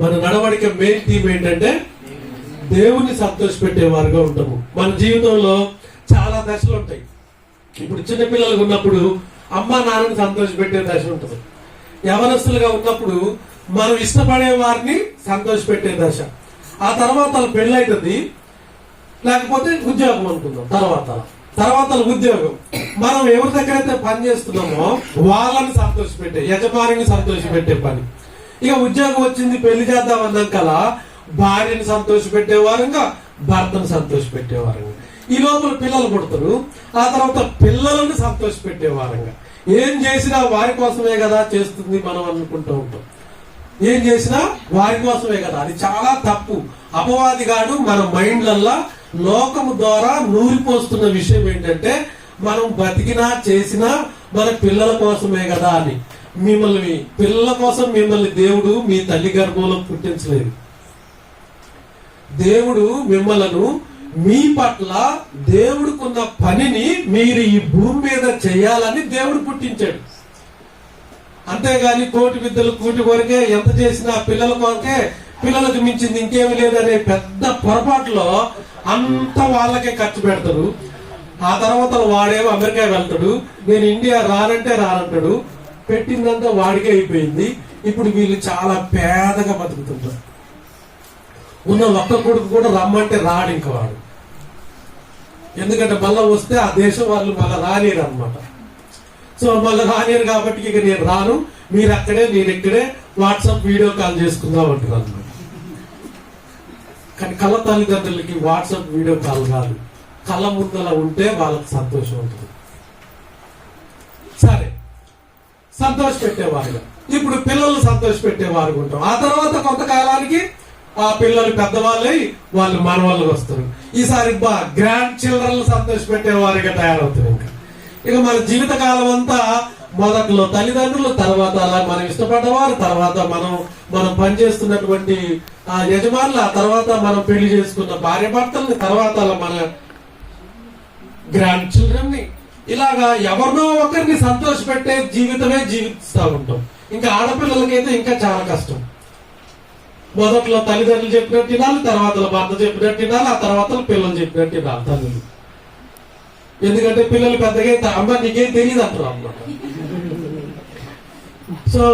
మన నడవడిక main theme ఏంటంటే దేవుణ్ణి సంతోషపెట్టేవారుగా ఉంటాము. మన జీవితంలో చాలా దశలు ఉంటాయి. ఇప్పుడు చిన్నపిల్లలుగా ఉన్నప్పుడు అమ్మ నాన్నని సంతోషపెట్టే దశ ఉంటుంది. యవనస్తులుగా ఉన్నప్పుడు మనం ఇష్టపడే వారిని సంతోషపెట్టే దశ. ఆ తర్వాత పెళ్ళైతుంది, లేకపోతే ఉద్యోగం అనుకుందాం. తర్వాత ఉద్యోగం, మనం ఎవరి దగ్గర అయితే పని చేస్తున్నామో వాళ్ళని సంతోషపెట్టే, యజమానిని సంతోషపెట్టే పని. ఇక ఉద్యోగం వచ్చింది, పెళ్లి చేద్దాం అన్నాకలా భార్యని సంతోషపెట్టేవారంగా, భర్తను సంతోషపెట్టేవారంగా. ఈ లోపల పిల్లలు పుడతారు, ఆ తర్వాత పిల్లలను సంతోషపెట్టేవారంగా. ఏం చేసినా వారి కోసమే కదా చేస్తుంది మనం అనుకుంటూ ఉంటాం. ఏం చేసినా వారి కోసమే కదా. అది చాలా తప్పు. అపవాదిగాడు మన మైండ్లల్లా లోకము ద్వారా నూరిపోస్తున్న విషయం ఏంటంటే మనం బతికినా చేసినా మన పిల్లల కోసమే కదా అని. పిల్లల కోసం మిమ్మల్ని దేవుడు మీ తల్లి గర్భంలో పుట్టించలేదు. దేవుడు మిమ్మలను మీ పట్ల దేవుడికున్న పనిని మీరు ఈ భూమి మీద చేయాలని దేవుడు పుట్టించాడు. అంతేగాని కోటి విద్యలు కూటి కొరకే, ఎంత చేసినా పిల్లల కొరకే, పిల్లలకు మించింది ఇంకేమి లేదనే పెద్ద పొరపాటులో అంత వాళ్ళకే ఖర్చు పెడతాడు. ఆ తర్వాత వాడేమో అమెరికా వెళ్తాడు, నేను ఇండియా రానంటాడు. పెట్టిందంతా వాడికే అయిపోయింది. ఇప్పుడు వీళ్ళు చాలా పేదగా బతుకుతుంటారు. ఉన్న ఒక్క కొడుకు కూడా రమ్మంటే రాడు ఇంక వాడు. ఎందుకంటే మళ్ళా వస్తే ఆ దేశం వాళ్ళు మళ్ళీ రానిరు అనమాట. సో మళ్ళీ రానిరు కాబట్టి ఇక నేను రాను, మీరు అక్కడే నేను ఇక్కడే వాట్సాప్ వీడియో కాల్ చేసుకుందాం అంటున్నారు అనమాట. కానీ కళ్ళ తల్లిదండ్రులకి వాట్సాప్ వీడియో కాల్ కాదు, కళ్ళ ముందల ఉంటే వాళ్ళకి సంతోషం ఉంటుంది. సరే, సంతోష పెట్టేవారుగా. ఇప్పుడు పిల్లలు సంతోష పెట్టేవారు ఉంటాం. ఆ తర్వాత కొంతకాలానికి ఆ పిల్లలు పెద్దవాళ్ళై వాళ్ళు మనవాళ్ళకి వస్తారు. ఈసారి గ్రాండ్ చిల్డ్రన్ సంతోష పెట్టేవారిగా తయారవుతారు. ఇక మన జీవిత కాలం అంతా మొదట్లో తల్లిదండ్రులు, తర్వాత అలా మనం ఇష్టపడ్డవారు, తర్వాత మనం పనిచేస్తున్నటువంటి ఆ యజమానులు, ఆ తర్వాత మనం పెళ్లి చేసుకున్న భార్య భర్తల్ని, తర్వాత మన గ్రాండ్ చిల్డ్రన్ ని, ఇలాగా ఎవరినో ఒకరిని సంతోష పెట్టే జీవితమే జీవిస్తూ ఉంటాం. ఇంకా ఆడపిల్లలకైతే ఇంకా చాలా కష్టం. మొదట్లో తల్లిదండ్రులు చెప్పినట్టు వినాలి, తర్వాత భర్త చెప్పినట్టు వినాలి, ఆ తర్వాత పిల్లలు చెప్పినట్టు వినాలి తల్లులు. ఎందుకంటే పిల్లలు పెద్దగా అమ్మ నీకేం తెలియదు అంటారు అన్నమాట. సో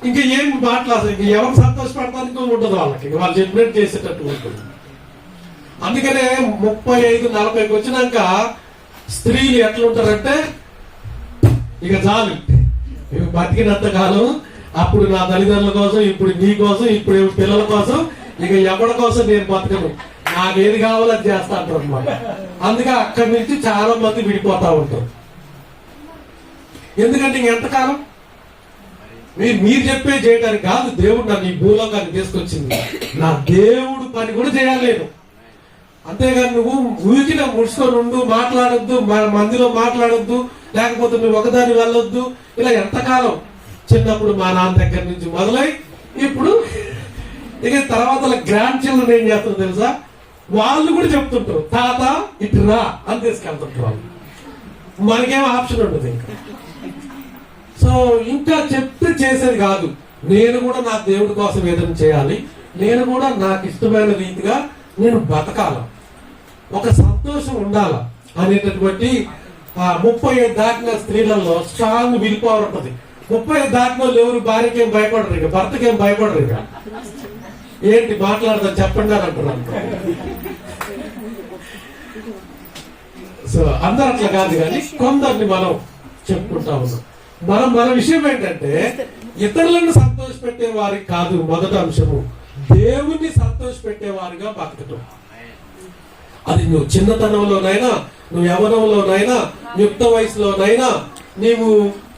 ఇంకా ఏం మాట్లాడదు, ఇంక ఎవరు సంతోషపడటానికి ఉండదు వాళ్ళకి, వాళ్ళు చెప్పినట్టు చేసేటట్టు ఉంటుంది. అందుకనే 35-40కి వచ్చినాక స్త్రీలు ఎట్లుంటారంటే ఇక చాలు, ఇక బతికినంత కాలం అప్పుడు నా తల్లిదండ్రుల కోసం, ఇప్పుడు నీ కోసం, ఇప్పుడు పిల్లల కోసం, ఇక ఎవరి కోసం నేను బతకను, నాకేది కావాలో అది చేస్తా అంటారు అనమాట. అందుకే అక్కడి నుంచి చాలా మంది విడిపోతా ఉంటారు. ఎందుకంటే ఇంకెంతకాలం మీరు చెప్పే చేయడానికి కాదు, దేవుడు నన్ను ఈ భూలోకాన్ని తీసుకొచ్చింది, నా దేవుడు పని కూడా చేయాలి నేను. అంతేగాని నువ్వు ఊరికిన ముడుచుకొని ఉండు, మాట్లాడొద్దు, మందిలో మాట్లాడొద్దు, లేకపోతే నువ్వు ఒకదాని వెళ్ళొద్దు. ఇలా ఎంతకాలం? చిన్నప్పుడు మా నాన్న దగ్గర నుంచి మొదలై ఇప్పుడు ఇక తర్వాత గ్రాండ్ చిల్డ్రన్ ఏం చేస్తారు తెలుసా? వాళ్ళు కూడా చెప్తుంటారు, తాత ఇటు రా అని తీసుకెళ్తుంటారు వాళ్ళు. మనకేం ఆప్షన్ ఉండదు ఇంకా. సో ఇంకా చెప్తే చేసేది కాదు, నేను కూడా నా దేవుడి కోసం ఏదైనా చేయాలి, నేను కూడా నాకు ఇష్టమైన రీతిగా నేను బతకాల, ఒక సంతోషం ఉండాల అనేటటువంటి 35 దాటిన స్త్రీలలో స్ట్రాంగ్ విల్ పవర్ ఉంటుంది. 30 దాటిన వాళ్ళు ఎవరు భార్యకేం భయపడరు, ఇక భర్తకేం భయపడరు. ఇక ఏంటి మాట్లాడదా చెప్పండి అని అంటారు. సో అందరు అట్లా కాదు, కానీ కొందరిని మనం చెప్పుకుంటా ఉన్నాం. మన విషయం ఏంటంటే ఇతరులను సంతోష పెట్టేవారికి కాదు మొదటి అంశము, దేవుణ్ణి సంతోష పెట్టేవారిగా బతకటం. అది నువ్వు చిన్నతనంలోనైనా, నువ్వు యవ్వనంలోనైనా, యుక్త వయసులోనైనా, నీవు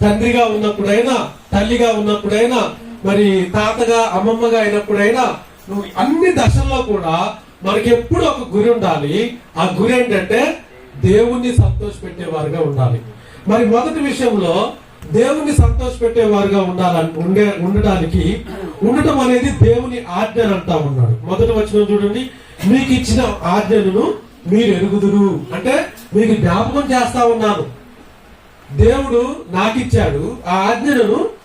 తండ్రిగా ఉన్నప్పుడైనా, తల్లిగా ఉన్నప్పుడైనా, మరి తాతగా అమ్మమ్మగా అయినప్పుడైనా, నువ్వు అన్ని దశల్లో కూడా మనకెప్పుడు ఒక గురి ఉండాలి. ఆ గురి ఏంటంటే దేవుణ్ణి సంతోష పెట్టేవారుగా ఉండాలి. మరి మొదటి విషయంలో దేవుణ్ణి సంతోష పెట్టేవారుగా ఉండడానికి ఉండటం అనేది దేవుని ఆజ్ఞ అంటా ఉన్నాడు. మొదటి వచనం చూడండి, మీకు ఇచ్చిన ఆజ్ఞను మీరు ఎరుగుదురు అంటే మీకు జ్ఞాపకం చేస్తా ఉన్నాను. దేవుడు నాకు ఇచ్చాడు ఆ ఆజ్ఞను